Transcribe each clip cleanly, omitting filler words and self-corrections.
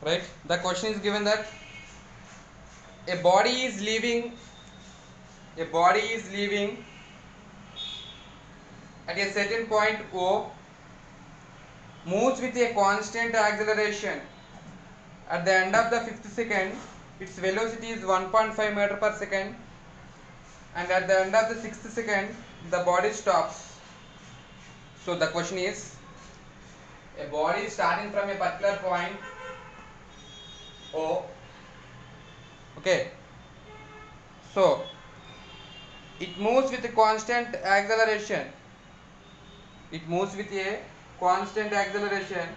right? The question is given that a body is leaving a body is leaving at a certain point O, moves with a constant acceleration. At the end of the fifth second, its velocity is 1.5 meter per second, and at the end of the sixth second, the body stops. So the question is, a body starting from a particular point O, okay, so it moves with a constant acceleration. It moves with a constant acceleration,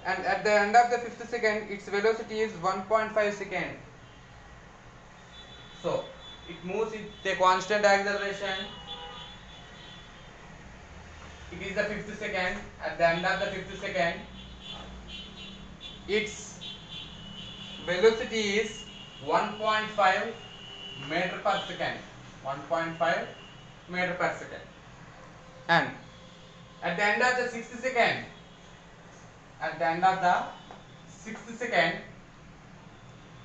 and at the end of the fifth second, its velocity is 1.5 second. So it moves with a constant acceleration. It is the fifth second. At the end of the fifth second, its velocity is 1.5 meter per second. 1.5 meter per second. And at the end of the sixth second, at the end of the sixth second,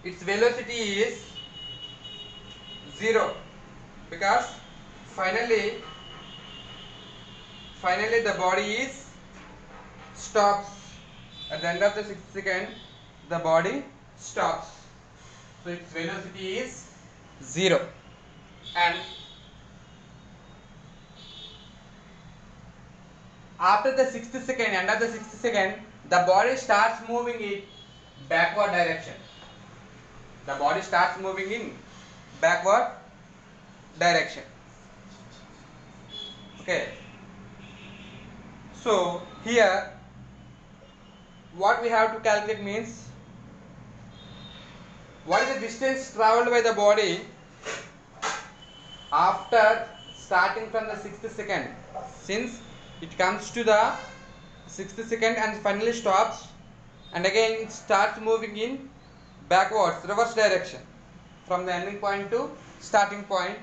its velocity is 0, because finally the body is stops. At the end of the sixth second, the body stops. So its velocity is 0. And after the sixth second, end of the sixth second, the body starts moving in backward direction. The body starts moving in backward direction. Okay. So here, what we have to calculate means, what is the distance traveled by the body after starting from the sixth second, since it comes to the sixth second and finally stops, and again it starts moving in backwards, reverse direction, from the ending point to starting point.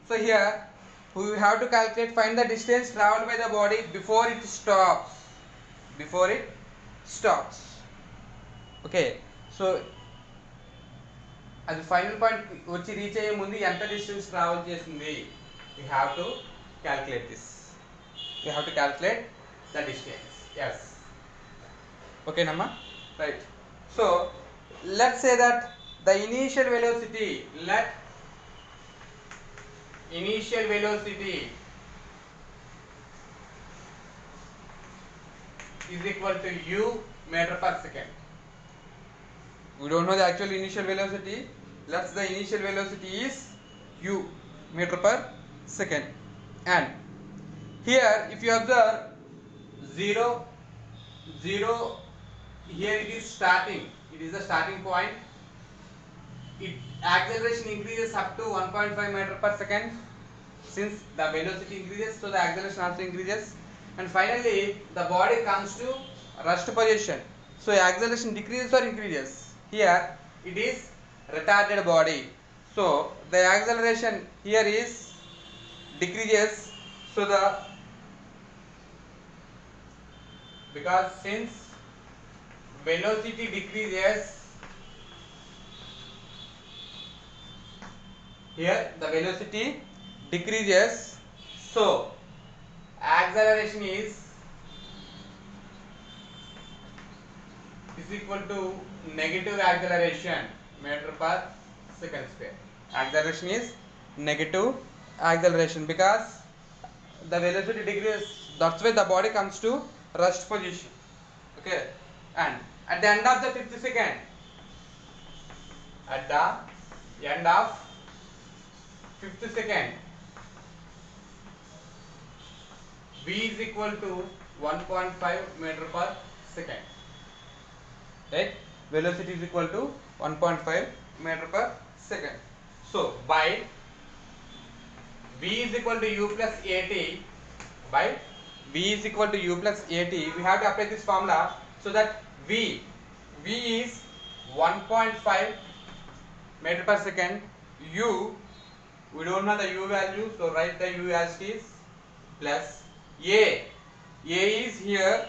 So here we have to calculate, find the distance traveled by the body before it stops. Before it stops. Okay. So అది final point వచ్చి reach అయ్యే ముందు ఎంత distance travel చేసింది, we have to calculate this. We have to calculate the distance. Yes. Okay, Namma? Right. So let's say that the initial velocity, let initial velocity is equal to u meter per second. We don't know the actual initial velocity. Let's the initial velocity is u meter per second. And here if you observe 0, 0, here it is starting. It is the starting point. It acceleration increases up to 1.5 meter per second. Since the velocity increases, so the acceleration also increases. And finally, the body comes to rest position. So acceleration decreases or increases. Here it is retarded body. So the acceleration here is decreases. So the, because since velocity decreases, here the velocity decreases, so acceleration is equal to negative acceleration meter per second square. Acceleration is negative acceleration because the velocity decreases. That's why the body comes to rest position. Okay. And at the end of the fifth second, at the end of fifth second, v is equal to 1.5 meter per second. Right? Velocity is equal to 1.5 meter per second. So by v is equal to u plus at, by v is equal to u plus at, we have to apply this formula, so that v is 1.5 meter per second. U, we don't know the u value, so write the u as it is, plus a is here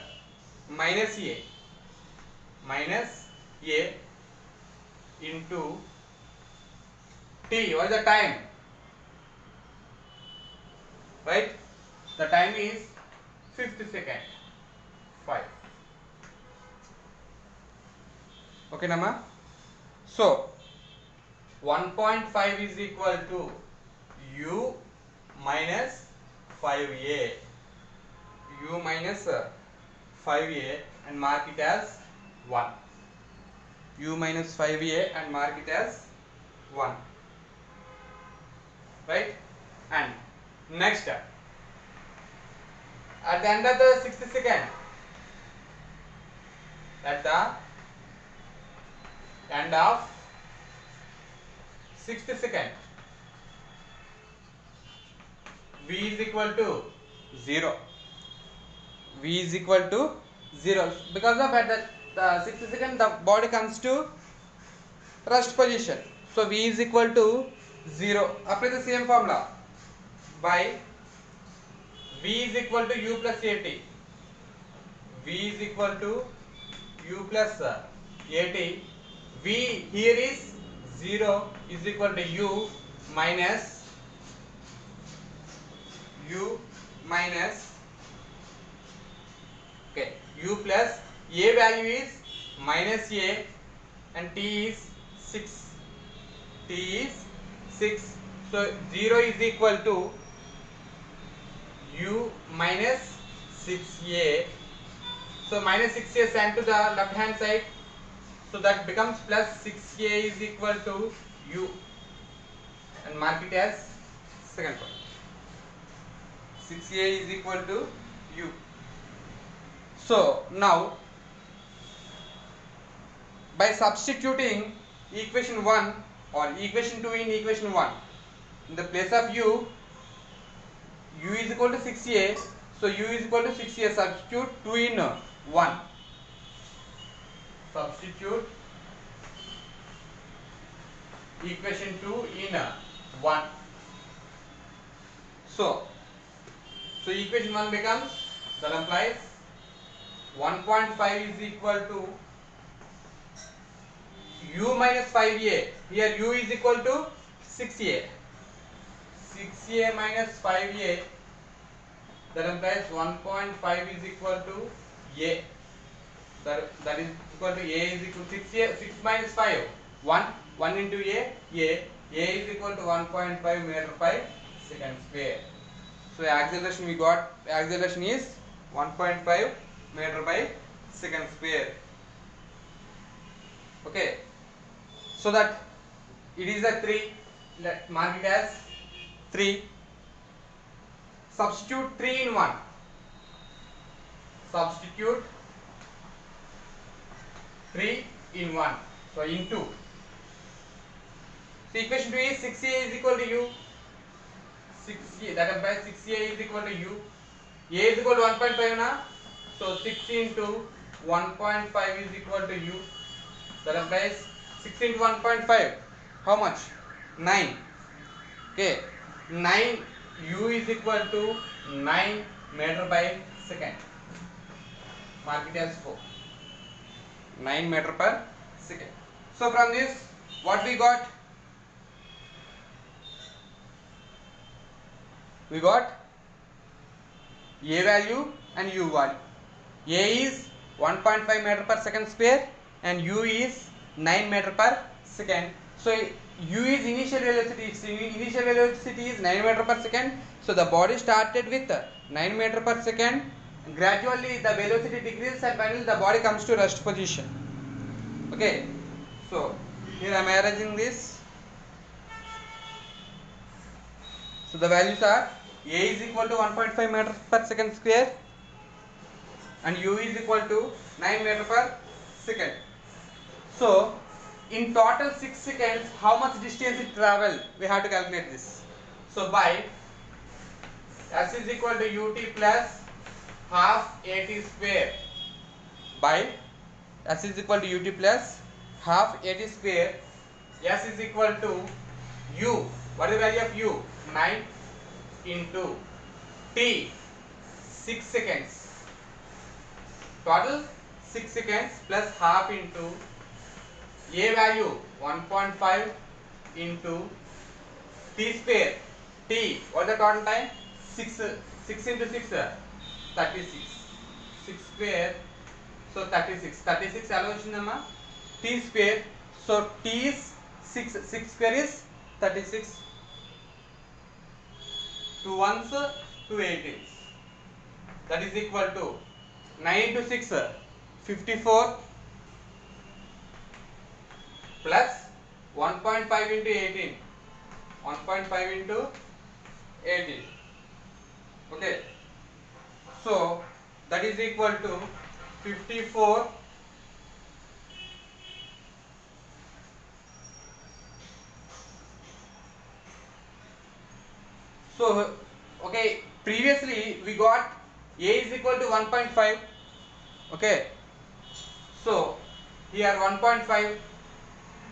minus a, minus A into T. What is the time? Right? The time is 50 second. 5. Okay, Nama? So 1.5 is equal to U minus 5A. U minus 5A and mark it as 1. U minus 5A and mark it as 1. Right? And next, at the end of the 60 second, at the end of 60 second, V is equal to 0. V is equal to 0. Because of at the 60 second, the body comes to rest position. So V is equal to 0. Apply the same formula by V is equal to U plus AT. V is equal to U plus AT. V here is 0 is equal to U minus okay, U plus A value is minus A and T is 6. T is 6. So 0 is equal to U minus 6A. So minus 6A sent to the left hand side. So that becomes plus 6A is equal to U. And mark it as second point. 6A is equal to U. So now by substituting equation 1 or equation 2 in equation 1, in the place of U is equal to 6A. So U is equal to 6A. Substitute 2 in 1. Substitute equation 2 in 1. So equation 1 becomes, that implies 1.5 is equal to U minus 5A. Here U is equal to 6A. 6A minus 5A, that implies 1.5 is equal to A. That is equal to A is equal to 6A, 6 minus 5, 1 into A is equal to 1.5 meter per second square. So acceleration we got, acceleration is 1.5 meter by second square. Okay, so that it is a 3, let mark it as 3. Substitute 3 in 1. Substitute 3 in 1. So into. So equation 2 is 6A is equal to U. 6A, that implies 6A is equal to U. A is equal to 1.5 now. So 6 into 1.5 is equal to U. That implies 6 into 1.5. How much? 9. Okay. 9 U is equal to 9 meter by second. Mark it as 4. 9 meter per second. So from this, what we got? We got A value and U value. A is 1.5 meter per second square and U is 9 meter per second. So U is initial velocity. Initial velocity is 9 meter per second. So the body started with 9 meter per second. Gradually the velocity decreases and finally the body comes to rest position. Okay. So here I am arranging this. So the values are A is equal to 1.5 meter per second square and U is equal to 9 meter per second. So in total 6 seconds, how much distance it traveled? We have to calculate this. So by S is equal to UT plus half AT square. By S is equal to UT plus half AT square. S is equal to U. What is the value of U? 9 into T 6 seconds. Total 6 seconds plus half into A value 1.5 into t square. T, what the total time? 6. 6 into 6, 36. 6 square, so 36. 36 allocation t square. So t is 6. 6 square is 36. 2 ones, 2 18s. That is equal to 9 into 6, 54 plus 1.5 into 18. 1.5 into 18. Okay. So that is equal to 54 . So okay, previously we got A is equal to 1.5. Okay. So here 1.5,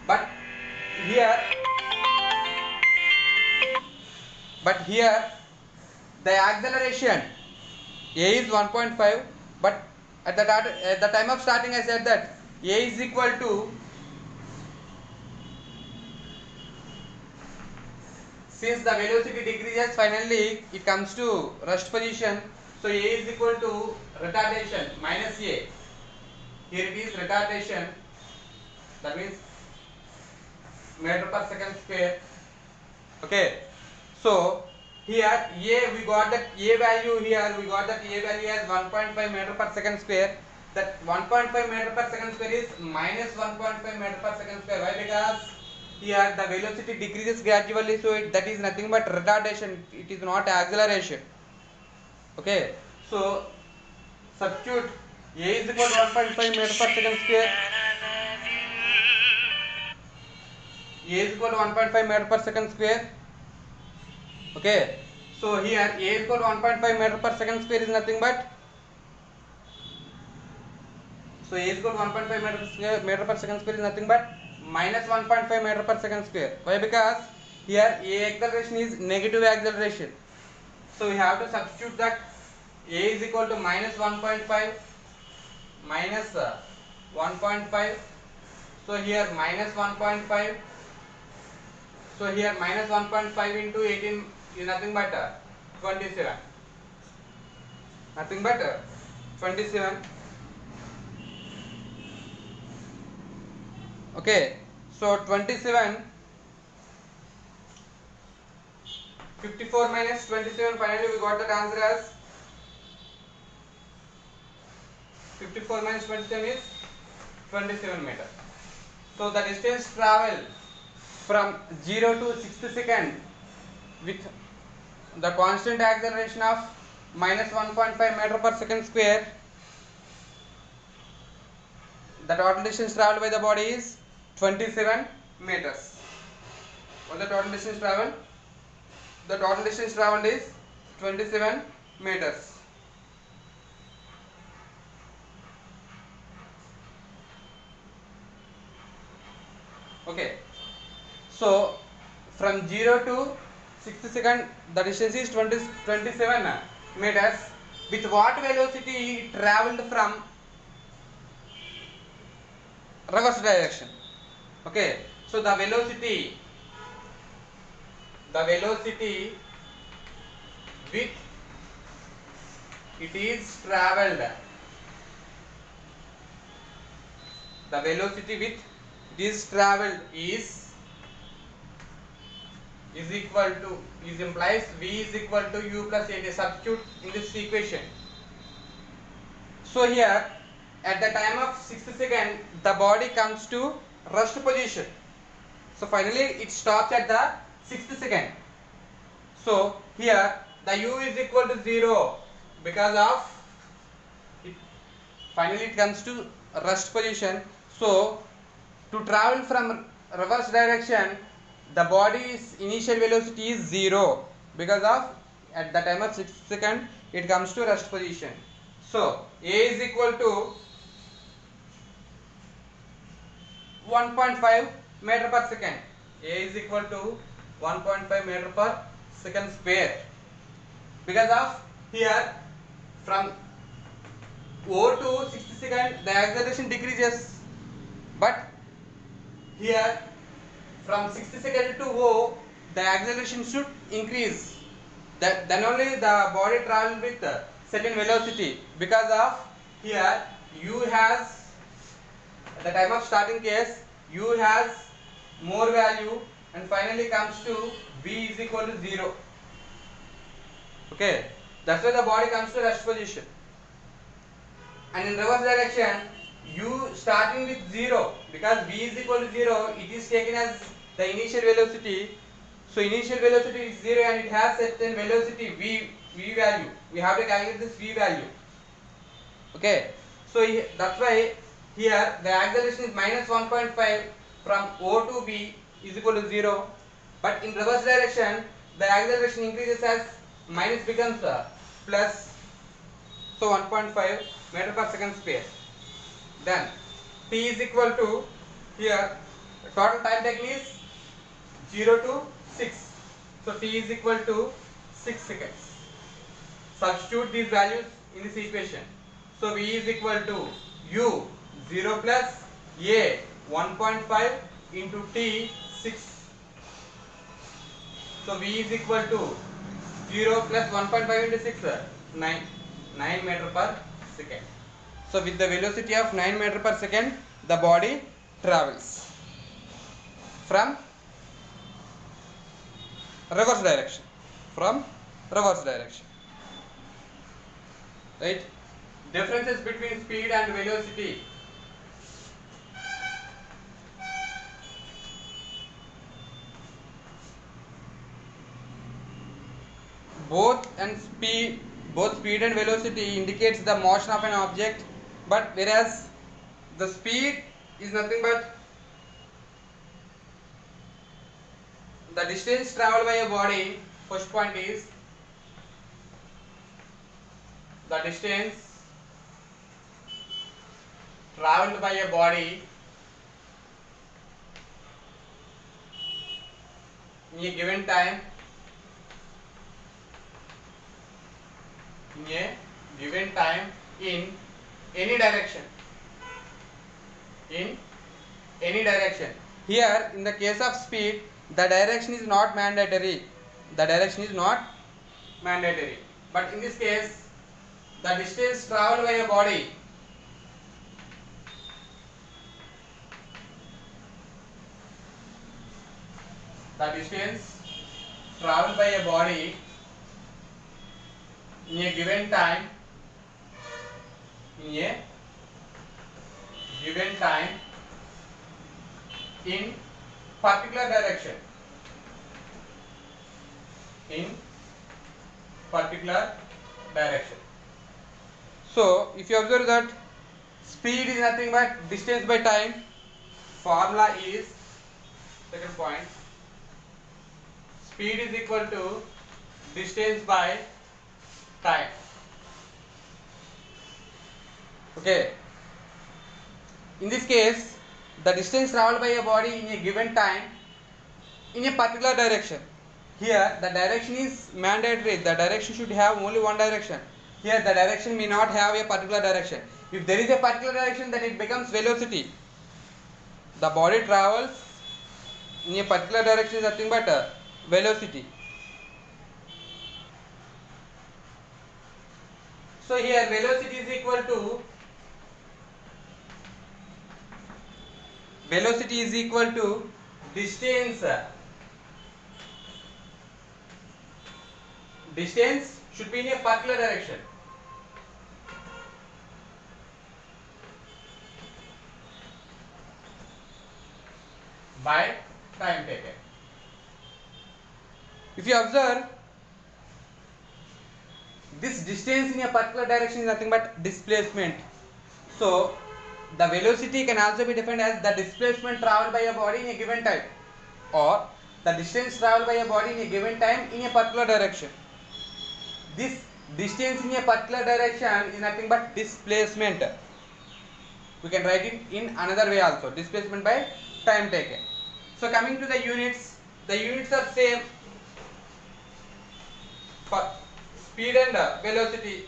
but here the acceleration A is 1.5, but at the time of starting I said that A is equal to, since the velocity decreases, finally it comes to rest position. So A is equal to retardation minus A. Here it is retardation, that means meter per second square. Okay. So here A, we got that A value, here we got that A value as 1.5 meter per second square. That 1.5 meter per second square is minus 1.5 meter per second square. Why? Because here the velocity decreases gradually, so that is nothing but retardation. It is not acceleration. Okay. So substitute A is equal to 1.5 meter per second square. A is equal to 1.5 meter per second square. Okay. So here A is equal to 1.5 meter per second square is nothing but, so A is equal to 1.5 meter per second square is nothing but minus 1.5 meter per second square. Why? Because here A acceleration is negative acceleration. So we have to substitute that A is equal to minus 1.5 minus 1.5. So here minus 1.5. So here minus 1.5 into 18 is nothing but 27. Nothing but 27. Okay. So 27. 54 minus 27, finally we got that answer as 54 minus 27 is 27 meter. So the distance travel from 0 to 60 second with the constant acceleration of minus 1.5 meter per second square, the total distance traveled by the body is 27 meters. What the total distance traveled? The total distance traveled is 27 meters. Okay. So from 0 to 60 second the distance is 27 meters. With what velocity it travelled from reverse direction? Okay. So the velocity with it is travelled, the velocity with it is travelled is equal to, implies V is equal to U plus A. Substitute in this equation. So here at the time of 60 second the body comes to rest position. So finally it stops at the 60 second. So here the U is equal to 0 because of it, finally it comes to rest position. So to travel from reverse direction the body's initial velocity is 0 because of at the time of 60 second it comes to rest position. So A is equal to 1.5 meter per second. A is equal to 1.5 meter per second square because of here from O to 60 second the acceleration decreases, but here from 60 seconds to O, the acceleration should increase. That then only the body travel with certain velocity, because of here u has, at the time of starting case, u has more value and finally comes to v is equal to 0. Okay, that's why the body comes to rest position. And in reverse direction, u starting with 0, because v is equal to 0, it is taken as the initial velocity. So initial velocity is 0 and it has certain velocity v value. We have to calculate this v value. Okay, so that's why here the acceleration is minus 1.5 from O to B is equal to 0. But in reverse direction, the acceleration increases as minus becomes plus. So 1.5 meter per second space. Then t is equal to, here the total time taken is 0 to 6. So t is equal to 6 seconds. Substitute these values in this equation. So v is equal to u 0 plus a 1.5 into t 6. So v is equal to 0 plus 1.5 into 6, 9 meter per second. So with the velocity of 9 meter per second, the body travels from reverse direction. Right? Differences between speed and velocity. Both speed and velocity indicates the motion of an object, but whereas the speed is nothing but the distance traveled by a body. First point is the distance traveled by a body in a given time in any direction. Here in the case of speed, the direction is not mandatory. But in this case, the distance traveled by a body in a given time in particular direction. So if you observe that speed is nothing but distance by time, formula is, second point, speed is equal to distance by time. Okay, in this case, the distance traveled by a body in a given time in a particular direction. Here the direction is mandatory. The direction should have only one direction. Here the direction may not have a particular direction. If there is a particular direction, then it becomes velocity. The body travels in a particular direction is nothing but velocity. So here velocity is equal to distance should be in a particular direction by time taken. If you observe, this distance in a particular direction is nothing but displacement. So the velocity can also be defined as the displacement traveled by a body in a given time, or the distance traveled by a body in a given time in a particular direction. This distance in a particular direction is nothing but displacement. We can write it in another way also, displacement by time taken. So coming to the units are same for speed and velocity.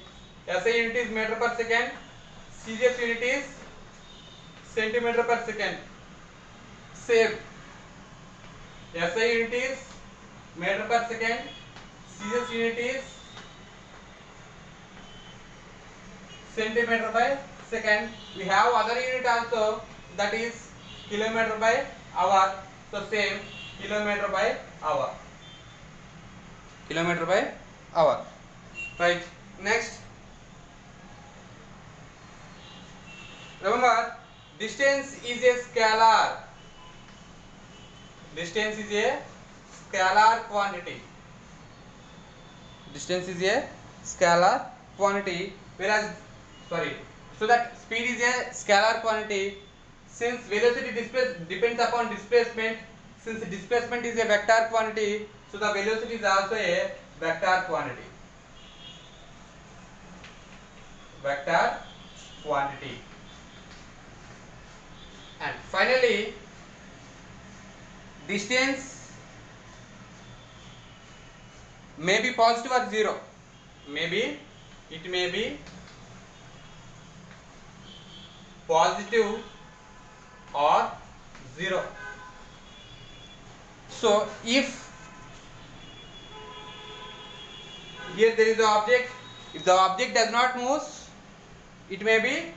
SI unit is meter per second, CGS unit is centimeter per second. same. SI unit is meter per second, CS unit is centimeter by second. We have other unit also, that is kilometer by hour. So same, kilometer by hour. Kilometer by hour. Right. Next, remember, distance is a scalar. Distance is a scalar quantity. Distance is a scalar quantity, whereas so that speed is a scalar quantity. Since velocity depends upon displacement, since displacement is a vector quantity, so the velocity is also a vector quantity. Vector quantity. And finally, distance may be positive or zero. It may be positive or zero. So if here there is an object, if the object does not move, it may be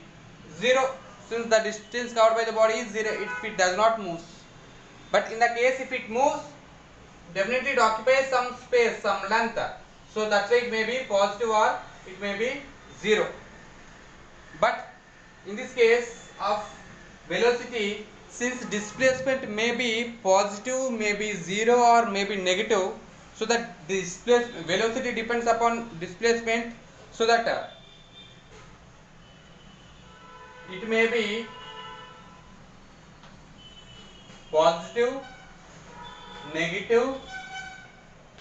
zero, since the distance covered by the body is zero if it does not move. But in the case if it moves, definitely it occupies some space, some length. So that's why it may be positive or it may be zero. But in this case of velocity, since displacement may be positive, may be zero, or may be negative, so that velocity depends upon displacement, so that it may be positive, negative,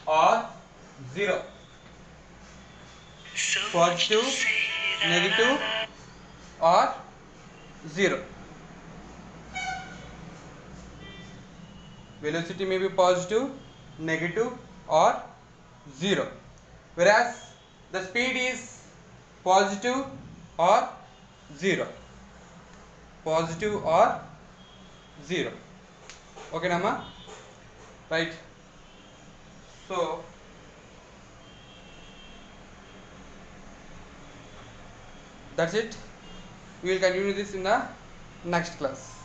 or zero. Positive, negative, or zero. Velocity may be positive, negative, or zero, whereas the speed is positive or zero. Positive or zero. Okay, Nama? Right. So that's it. We will continue this in the next class.